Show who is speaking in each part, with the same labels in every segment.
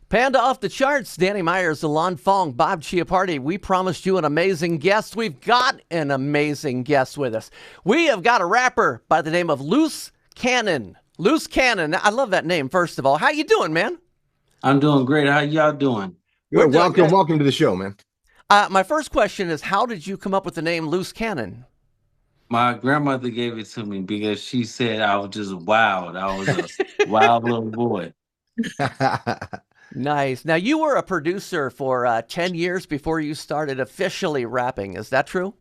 Speaker 1: Panda off the charts, Danny Meyers, Alon Fong, Bob Chiappardi. We promised you an amazing guest. We've got an amazing guest with us. We have got a rapper by the name of Luce Cannon. Luce Cannon. I love that name, first of all. How you doing, man?
Speaker 2: I'm doing great. How y'all doing?
Speaker 1: We're
Speaker 3: Good.
Speaker 1: doing
Speaker 3: Welcome,
Speaker 1: good.
Speaker 3: welcome to the show, man.
Speaker 1: My first question is, how did you come up with the name Luce Cannon?
Speaker 2: My grandmother gave it to me because she said I was just wild. I was a wild little boy.
Speaker 1: Nice. Now, you were a producer for 10 years before you started officially rapping. Is that true?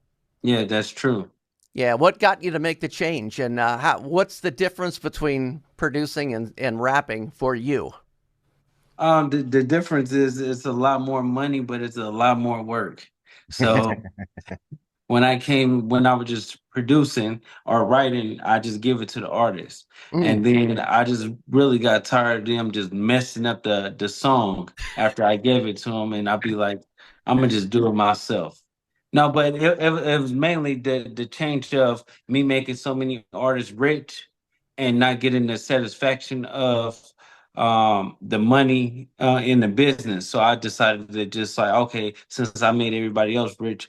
Speaker 2: Yeah, that's true.
Speaker 1: Yeah. What got you to make the change? And what's the difference between producing and rapping for you?
Speaker 2: The difference is it's a lot more money, but it's a lot more work. So when I was just producing or writing, I just give it to the artist.
Speaker 1: Mm.
Speaker 2: And then I just really got tired of them just messing up the song after I gave it to them. And I'd be like, I'm gonna just do it myself. No, but it was mainly the change of me making so many artists rich and not getting the satisfaction of the money in the business. So I decided to just like, okay, since I made everybody else rich,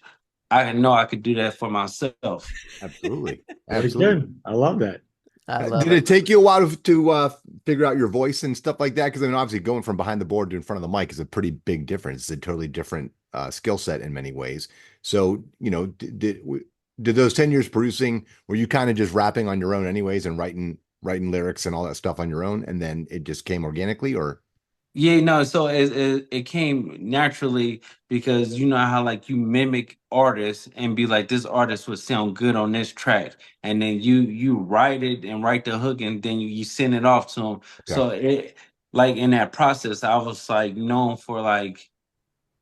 Speaker 2: I know I could do that for myself.
Speaker 3: Absolutely.
Speaker 4: Very
Speaker 3: Absolutely.
Speaker 4: good. I love that.
Speaker 1: I love
Speaker 3: Did
Speaker 1: it.
Speaker 3: it take you a while to figure out your voice and stuff like that? Because I mean, obviously, going from behind the board to in front of the mic is a pretty big difference. It's a totally different skill set in many ways. So, did those 10 years producing, were you kind of just rapping on your own anyways and writing lyrics and all that stuff on your own, and then it just came organically, or?
Speaker 2: Yeah, no, so it came naturally because you know how like you mimic artists and be like this artist would sound good on this track, and then you write it and write the hook and then you send it off to them.
Speaker 3: Okay.
Speaker 2: So it like in that process, I was like known for
Speaker 3: You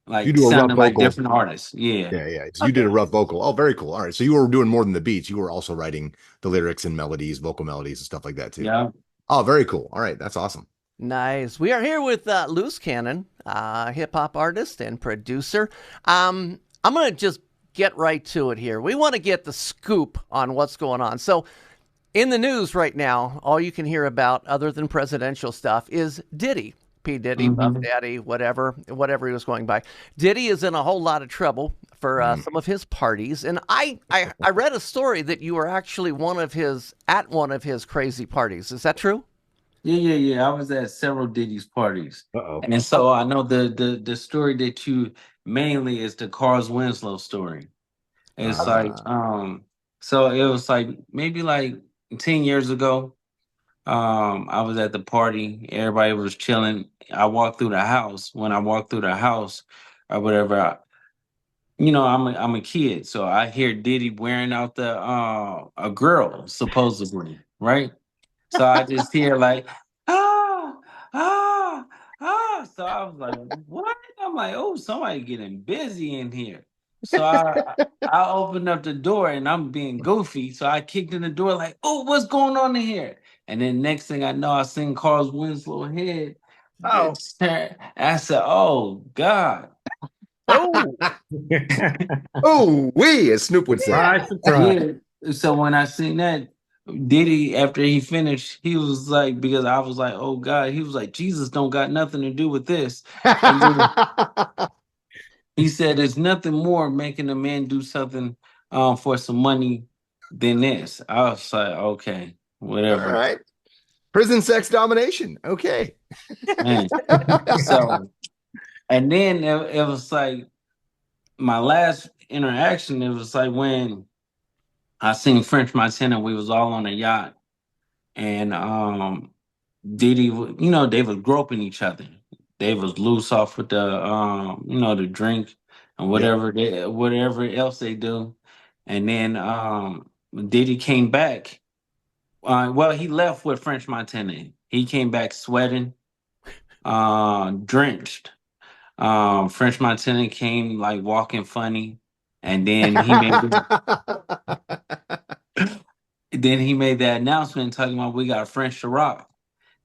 Speaker 2: like
Speaker 3: do a rough
Speaker 2: sounding like
Speaker 3: vocal.
Speaker 2: different artists. Yeah.
Speaker 3: Yeah, yeah. So you did a
Speaker 1: Okay.
Speaker 3: rough vocal. Oh, very cool. All right. So you were doing more than the beats. You were also writing the lyrics and melodies, vocal melodies and stuff like that too.
Speaker 2: Yeah.
Speaker 3: Oh, very cool. All right. That's awesome.
Speaker 1: Nice. We are here with Luce Cannon, hip hop artist and producer. I'm going to just get right to it here. We want to get the scoop on what's going on. So, in the news right now, all you can hear about, other than presidential stuff, is Diddy. P. Diddy, Buff
Speaker 2: Hmm.
Speaker 1: Daddy, whatever he was going by. Diddy is in a whole lot of trouble for
Speaker 3: Mhm.
Speaker 1: some of his parties, and I read a story that you were actually at one of his crazy parties. Is that true?
Speaker 2: Yeah. I was at several Diddy's parties.
Speaker 3: Uh-oh.
Speaker 2: And so I know the story that you mainly is the Carl's Winslow story. It's like
Speaker 3: Uh,
Speaker 2: so it was like maybe like 10 years ago. I was at the party, everybody was chilling. I walked through the house. When I walked through the house or whatever, I'm a kid, so I hear Diddy wearing out the a girl supposedly, right? So I just hear like, ah, ah, ah. So I was like, what? I'm like, oh, somebody getting busy in here. So I opened up the door and I'm being goofy. So I kicked in the door like, oh, what's going on in here? And then next thing I know, I seen Carl's Winslow head.
Speaker 4: Oh.
Speaker 2: I said, oh God.
Speaker 1: Oh,
Speaker 3: oh, as Snoop would say.
Speaker 4: Surprise, surprise.
Speaker 2: Yeah. So when I seen that, Diddy, after he finished, he was like, because I was like, oh God, he was like, Jesus don't got nothing to do with this. And then he said, there's nothing more making a man do something for some money than this. I was like, okay,
Speaker 3: All
Speaker 2: whatever.
Speaker 3: right. Prison sex domination. Okay.
Speaker 2: Man. So, and then it was like my last interaction, it was like when I seen French Montana, we was all on a yacht and Diddy, they was groping each other. They was loose off with the drink and
Speaker 3: Yep.
Speaker 2: whatever else they do. And then Diddy came back. Well, he left with French Montana. He came back sweating, drenched. French Montana came like walking funny, and then he made that announcement talking about we got French Ciroc.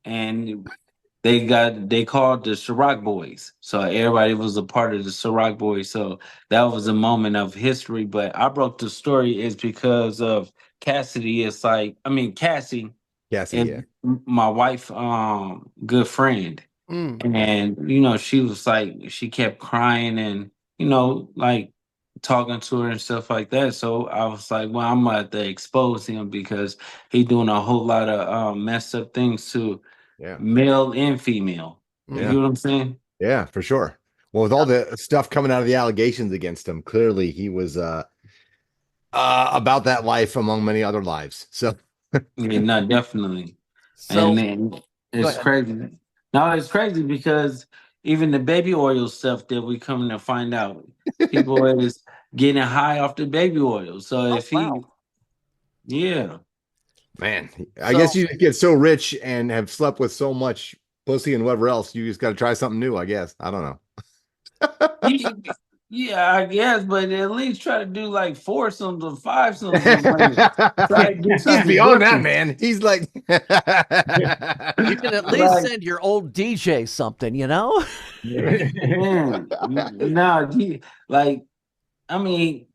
Speaker 2: And they called the Ciroc Boys. So everybody was a part of the Ciroc Boys. So that was a moment of history. But I broke the story is because of Cassidy. It's like, I mean, Cassie
Speaker 3: Cassie,
Speaker 2: is
Speaker 3: yeah.
Speaker 2: my wife, good friend. And, you know, she was like, she kept crying and, you know, like talking to her and stuff like that. So I was like, well, I'm gonna have to expose him because he doing a whole lot of messed up things to
Speaker 3: Yeah.
Speaker 2: male and female. You
Speaker 3: Yeah.
Speaker 2: get what I'm saying?
Speaker 3: Yeah, for sure. Well, with all the stuff coming out of the allegations against him, clearly he was about that life among many other lives. So
Speaker 2: Yeah, no, definitely. And
Speaker 1: So
Speaker 2: then
Speaker 1: go
Speaker 2: it's
Speaker 1: ahead.
Speaker 2: crazy. No, it's crazy because even the baby oil stuff that we coming to find out, people is getting high off the baby oil. So
Speaker 1: Oh,
Speaker 2: if he,
Speaker 1: wow.
Speaker 2: yeah,
Speaker 3: man, I guess
Speaker 1: So
Speaker 3: you just get so rich and have slept with so much pussy and whatever else, you just got to try something new, I guess. I don't know.
Speaker 2: yeah, yeah, I guess, but at least try to do like foursomes or fivesomes with women. Try to do
Speaker 3: He's
Speaker 2: something
Speaker 3: beyond that,
Speaker 2: different.
Speaker 3: man. He's like,
Speaker 1: you can at least
Speaker 2: Like,
Speaker 1: send your old DJ something, you know?
Speaker 2: man, no, like, I mean,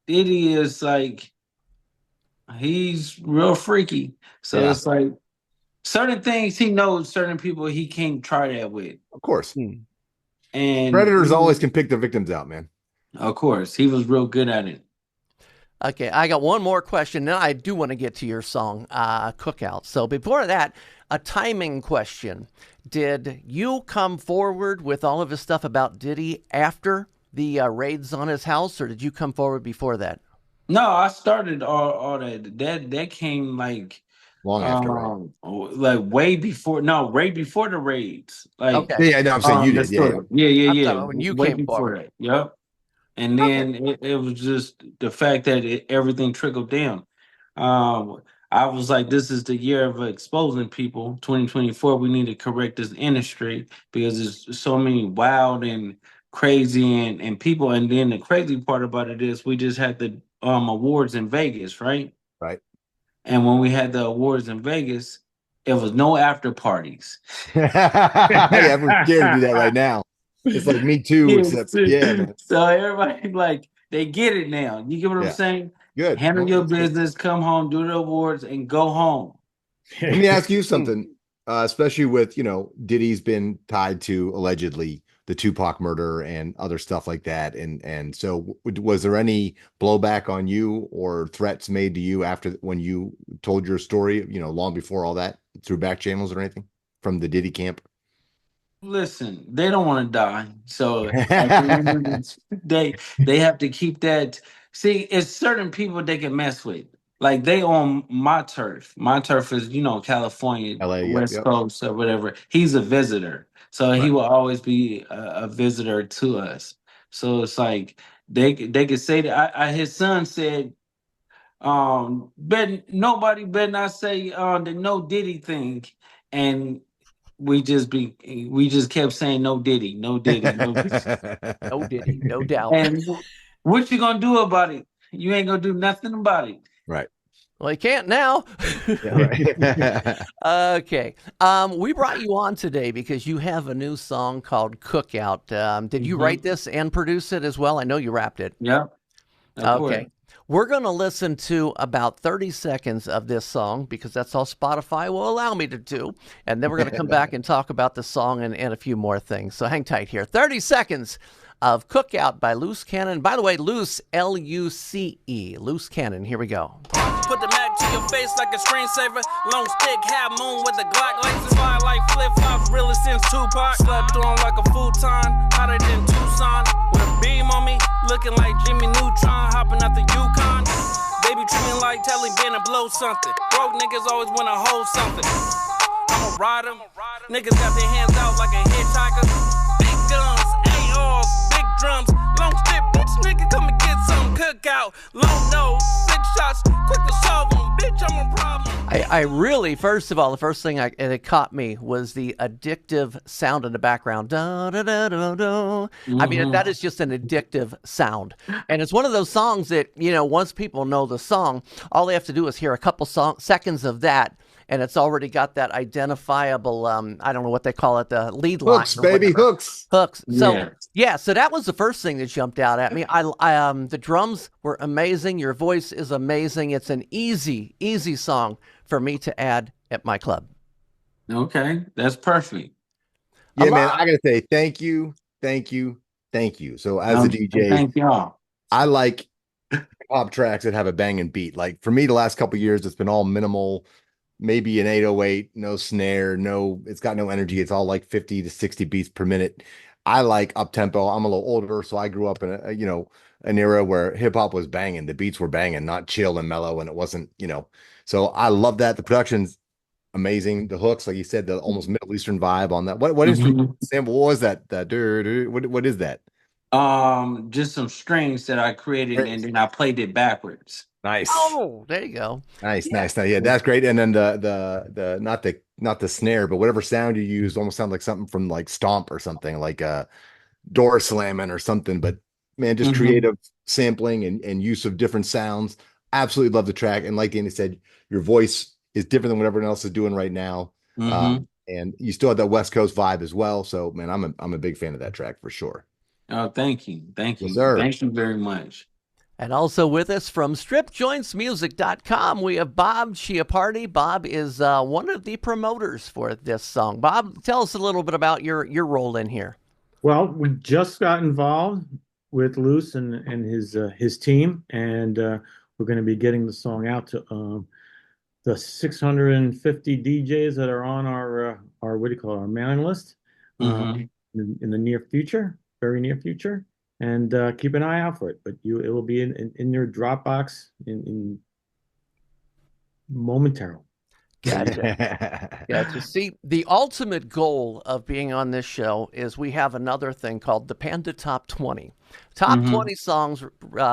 Speaker 2: Diddy is like, he's real freaky. So
Speaker 3: yeah,
Speaker 2: it's like certain things he knows, certain people he can't try that with.
Speaker 3: of course.
Speaker 2: And
Speaker 3: Predators always can pick their victims out, man.
Speaker 2: of course, he was real good at it.
Speaker 1: Okay, I got one more question. Then I do want to get to your song, Cookout. So before that, a timing question. Did you come forward with all of his stuff about Diddy after the raids on his house, or did you come forward before that?
Speaker 2: No, I started all that. That came
Speaker 3: Long after, right?
Speaker 2: like way before, no, way before the raids. Like
Speaker 1: Okay,
Speaker 3: Yeah, no, I'm saying you
Speaker 2: the
Speaker 3: did. Yeah, yeah.
Speaker 2: story. Yeah,
Speaker 1: I'm
Speaker 2: yeah,
Speaker 1: talking
Speaker 2: yeah.
Speaker 1: about when you
Speaker 2: Way
Speaker 1: came
Speaker 2: before
Speaker 1: forward.
Speaker 2: that. Yep. And
Speaker 1: Okay.
Speaker 2: then it was just the fact that everything trickled down. Um, I was like, this is the year of exposing people. 2024, we need to correct this industry because there's so many wild and crazy and people. And then the crazy part about it is we just had the awards in Vegas, right?
Speaker 3: Right.
Speaker 2: And when we had the awards in Vegas, it was no after parties.
Speaker 3: Yeah, everyone's scared to do that right now. It's like me too,
Speaker 2: Yes.
Speaker 3: except yeah, man.
Speaker 2: So everybody like they get it now. You get what I'm
Speaker 3: Yeah,
Speaker 2: saying?
Speaker 3: good.
Speaker 2: Handle
Speaker 3: No,
Speaker 2: your
Speaker 3: that's good.
Speaker 2: business, come home, do the awards, and go home.
Speaker 3: Let me ask you something, especially with, Diddy's been tied to allegedly the Tupac murder and other stuff like that. And so was there any blowback on you or threats made to you after when you told your story, long before all that through back channels or anything from the Diddy camp?
Speaker 2: Listen, they don't want to die. So at the end of they have to keep that. See, it's certain people they can mess with. Like they on my turf. My turf is, California,
Speaker 3: LA, yep,
Speaker 2: West
Speaker 3: yep.
Speaker 2: Coast or whatever. He's a visitor. So he
Speaker 3: Right.
Speaker 2: will always be a visitor to us. So it's like they could say that his son said, nobody better not say the no Diddy thing. And we just kept saying no Diddy, no Diddy, no Diddy.
Speaker 1: No Diddy, no doubt.
Speaker 2: And what you gonna do about it? You ain't gonna do nothing about it.
Speaker 3: Right.
Speaker 1: Well, you can't now.
Speaker 3: Yeah, right.
Speaker 1: Okay. We brought you on today because you have a new song called Cookout. Did you write this and produce it as well? I know you rapped it.
Speaker 2: Yeah, of course.
Speaker 1: Okay. We're going to listen to about 30 seconds of this song because that's all Spotify will allow me to do. And then we're going to come back and talk about the song and a few more things. So hang tight here. 30 seconds of Cookout by Luce Cannon. By the way, Luce, Luce. Luce Cannon. Here we go.
Speaker 4: Put the mag to your face like a screensaver. Long stick, half moon with a Glock laser. Fly like flip-flops, really since Tupac. Slept on like a futon, hotter than Tucson. With a beam on me, looking like Jimmy Neutron. Hopping out the Yukon. Baby treat me like Taliban and blow something. Broke niggas always wanna hold something. I'm a rider. Niggas got their hands out like a hitchhiker. Big guns, ARs, big drums. Long stick, bitch, nigga, come and get some cookout. Long nose, 6 shots, quick to solve them. Bitch, I'm a problem.
Speaker 1: I really, first of all, the first thing that caught me was the addictive sound in the background. Da, da, da, da, da. I mean, that is just an addictive sound. And it's one of those songs that, once people know the song, all they have to do is hear a couple seconds of that, and it's already got that identifiable, I don't know what they call it, the lead line.
Speaker 3: Hooks, baby, hooks.
Speaker 1: Hooks. So,
Speaker 2: Yeah.
Speaker 1: so that was the first thing that jumped out at me. The drums were amazing. Your voice is amazing. It's an easy song for me to add at my club.
Speaker 2: Okay, that's perfect.
Speaker 1: A
Speaker 3: Yeah, man,
Speaker 1: lot.
Speaker 3: I gotta say thank you, thank you, thank you. So as a DJ,
Speaker 2: Thank y'all.
Speaker 3: I like pop tracks that have a banging beat. Like for me, the last couple of years, it's been all minimal, maybe an 808, no snare, it's got no energy. It's all like 50 to 60 beats per minute. I like up tempo. I'm a little older, so I grew up in an era where hip hop was banging. The beats were banging, not chill and mellow, and it wasn't. So I love that. The production's amazing. The hooks, like you said, the almost Middle Eastern vibe on that. What instrument
Speaker 2: Mhm.
Speaker 3: sample? What was that? What is that?
Speaker 2: Just some strings that I created and then I played it backwards.
Speaker 3: Nice.
Speaker 1: Oh, there you go.
Speaker 3: Nice, nice. Yeah, that's great. And then the not the snare, but whatever sound you used almost sound like something from like Stomp or something, like door slamming or something. But man, just
Speaker 2: Hmm.
Speaker 3: creative sampling and use of different sounds. Absolutely love the track. And like Danny said, your voice is different than what everyone else is doing right now.
Speaker 2: Hmm.
Speaker 3: And you still have that West Coast vibe as well. So man, I'm a big fan of that track for sure.
Speaker 2: Oh, thank you. Thank
Speaker 3: Yes,
Speaker 2: you.
Speaker 3: sir.
Speaker 2: Thank you very much.
Speaker 1: And also with us from stripjointsmusic.com, we have Bob Chiappardi. Bob is one of the promoters for this song. Bob, tell us a little bit about your role in here.
Speaker 5: Well, we just got involved with Luce and his team, and we're going to be getting the song out to the 650 DJs that are on our what do you call it, our mailing list
Speaker 2: Hmm.
Speaker 5: in the near future, very near future, and keep an eye out for it. But it will be in your Dropbox in momentarily.
Speaker 1: Gotcha. Gotcha. See, the ultimate goal of being on this show is we have another thing called the Panda Top 20. Top
Speaker 2: Hmm.
Speaker 1: 20 songs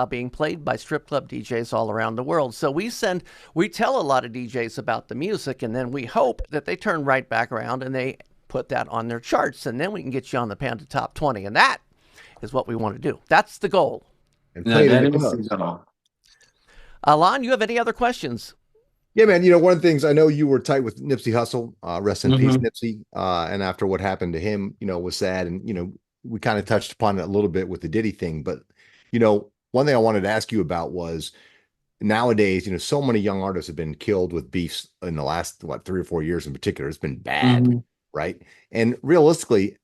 Speaker 1: being played by strip club DJs all around the world. So we tell a lot of DJs about the music, and then we hope that they turn right back around and they put that on their charts, and then we can get you on the Panda Top 20. And that is what we want to do. That's the goal.
Speaker 3: And
Speaker 2: No,
Speaker 3: play it in
Speaker 2: that
Speaker 3: the
Speaker 2: is
Speaker 3: clubs.
Speaker 1: Alon, you have any other questions?
Speaker 3: Yeah, man. One of the things I know you were tight with Nipsey Hussle. Rest in peace,
Speaker 2: Hmm.
Speaker 3: Nipsey. And after what happened to him, was sad. And we kind of touched upon it a little bit with the Diddy thing. But one thing I wanted to ask you about was nowadays, so many young artists have been killed with beefs in the last 3 or 4 years in particular. It's been bad,
Speaker 2: Hmm.
Speaker 3: right? And realistically,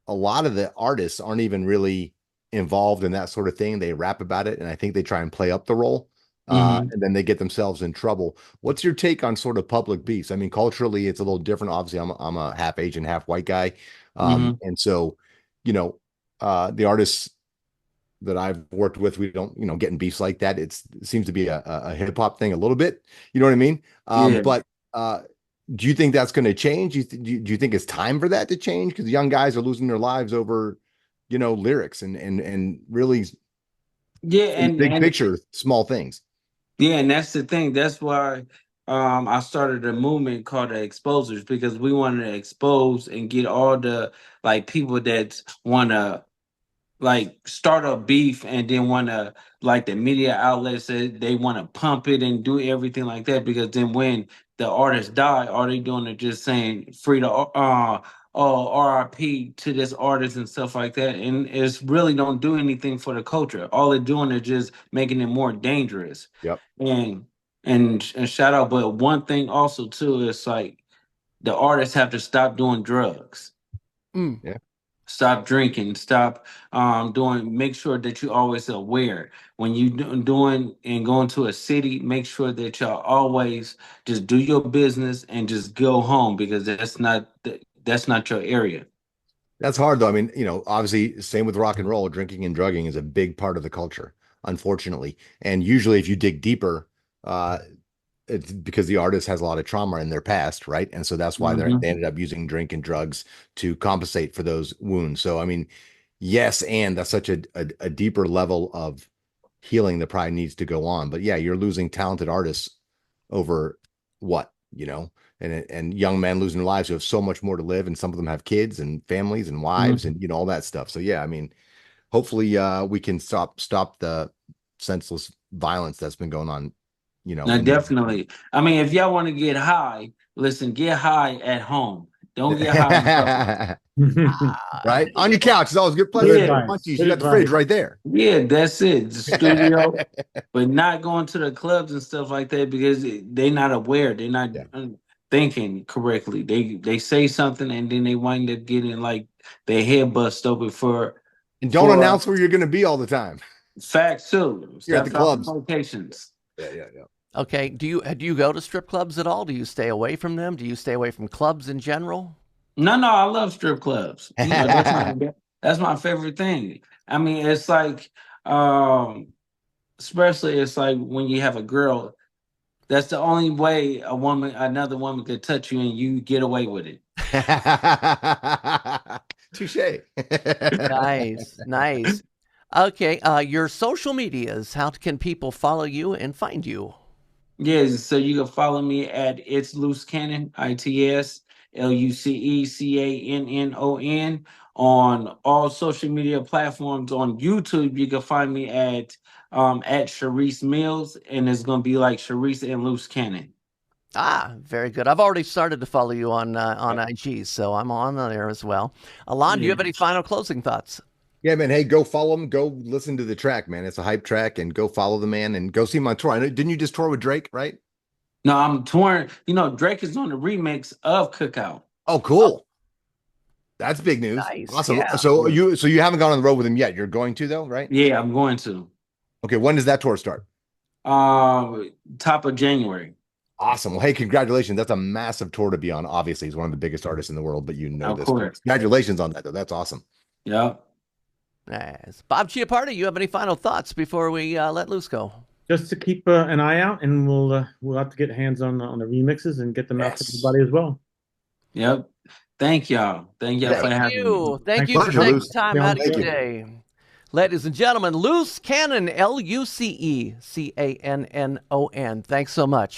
Speaker 3: a lot of the artists aren't even really involved in that sort of thing. They rap about it, and I think they try and play up the role.
Speaker 2: Hmm.
Speaker 3: And then they get themselves in trouble. What's your take on sort of public beefs? I mean, culturally, it's a little different. Obviously, I'm a half Asian, half white guy.
Speaker 2: Hmm.
Speaker 3: And so, the artists that I've worked with, we don't, get in beefs like that. It seems to be a hip hop thing a little bit. You know what I mean?
Speaker 2: Yeah.
Speaker 3: But do you think that's going to change? Do you think it's time for that to change? Because young guys are losing their lives over, lyrics and really
Speaker 2: Yeah,
Speaker 3: in the big
Speaker 2: and
Speaker 3: picture, small things.
Speaker 2: yeah, and that's the thing. That's why I started a movement called the Exposers because we wanted to expose and get all the like people that want to like start a beef and then want to like the media outlets that they want to pump it and do everything like that because then when the artists die, all they doing is just saying free to oh RIP to this artist and stuff like that, and it's really don't do anything for the culture. All they're doing is just making it more dangerous.
Speaker 3: Yep.
Speaker 2: And and shout out, but one thing also too is like the artists have to stop doing drugs,
Speaker 1: Mm.
Speaker 3: Yeah.
Speaker 2: stop drinking, stop doing, make sure that you always aware when you doing and going to a city, make sure that y'all always just do your business and just go home because that's not your area.
Speaker 3: That's hard though. I mean, obviously, same with rock and roll. Drinking and drugging is a big part of the culture, unfortunately. And usually, if you dig deeper, uh, it's because the artist has a lot of trauma in their past, right? And so that's why they
Speaker 2: Hmm.
Speaker 3: ended up using drink and drugs to compensate for those wounds. So, I mean, yes, and that's such a deeper level of healing that probably needs to go on. But yeah, you're losing talented artists over what, and young men losing their lives who have so much more to live, and some of them have kids and families and wives and all that stuff. So yeah, I mean, hopefully we can stop the senseless violence that's been going on,
Speaker 2: Now,
Speaker 3: in the
Speaker 2: definitely. I mean, if y'all want to get high, listen, get high at home. Don't get high in public.
Speaker 3: right on your couch. It's always good
Speaker 5: Good
Speaker 3: pleasure.
Speaker 2: Yeah.
Speaker 5: advice.
Speaker 3: You
Speaker 5: Good
Speaker 3: got the fridge
Speaker 5: advice.
Speaker 3: right there.
Speaker 2: Yeah, that's it. The studio, but not going to the clubs and stuff like that because they not aware. They're not.
Speaker 3: Yeah.
Speaker 2: thinking correctly. They say something and then they wind up getting like their head bust open for
Speaker 3: And don't
Speaker 2: for
Speaker 3: announce where you're going to be all the time.
Speaker 2: facts too.
Speaker 3: You're at the
Speaker 2: Step out
Speaker 3: clubs.
Speaker 2: locations.
Speaker 3: Yeah.
Speaker 1: Okay. Do you go to strip clubs at all? Do you stay away from them? Do you stay away from clubs in general?
Speaker 2: No, I love strip clubs. You know, that's my favorite thing. I mean, it's like, especially it's like when you have a girl. That's the only way another woman could touch you and you get away with it.
Speaker 3: Touche.
Speaker 1: Nice. Okay. Your social medias. How can people follow you and find you?
Speaker 2: Yes, so you can follow me at It's Luce Cannon, ITSLUCECANNON on all social media platforms. On YouTube, you can find me at Sharice Mills, and it's gonna be like Sharice and Luce Cannon.
Speaker 1: Very good. I've already started to follow you on IG, so I'm on there as well. Alon, do you have any final closing thoughts?
Speaker 3: Yeah, man. Hey, go follow him. Go listen to the track, man. It's a hype track, and go follow the man and go see him on tour. I know, didn't you just tour with Drake, right?
Speaker 2: No, I'm touring. You know, Drake is on the remix of Cookout.
Speaker 3: Oh, cool. That's big news.
Speaker 1: Nice.
Speaker 3: Awesome.
Speaker 1: Yeah.
Speaker 3: So you haven't gone on the road with him yet. You're going to though, right?
Speaker 2: Yeah, I'm going to.
Speaker 3: Okay. When does that tour start?
Speaker 2: Top of January.
Speaker 3: Awesome. Well, hey, congratulations. That's a massive tour to be on. Obviously, he's one of the biggest artists in the world, but
Speaker 2: Of
Speaker 3: this.
Speaker 2: course.
Speaker 3: Congratulations on that, though. That's awesome.
Speaker 2: Yeah.
Speaker 1: Nice. Bob Chiappardi, you have any final thoughts before we let Luce go?
Speaker 5: Just to keep an eye out, and we'll have to get hands on the remixes and get them out to everybody as well.
Speaker 2: Yep. Thank y'all. Thank y'all for having me.
Speaker 1: Thank you for
Speaker 3: Pleasure,
Speaker 1: taking
Speaker 3: Luce.
Speaker 1: time
Speaker 5: Yeah,
Speaker 1: out of your
Speaker 3: thank you.
Speaker 1: day. Ladies and gentlemen, Luce Cannon, LUCECANNON. Thanks so much.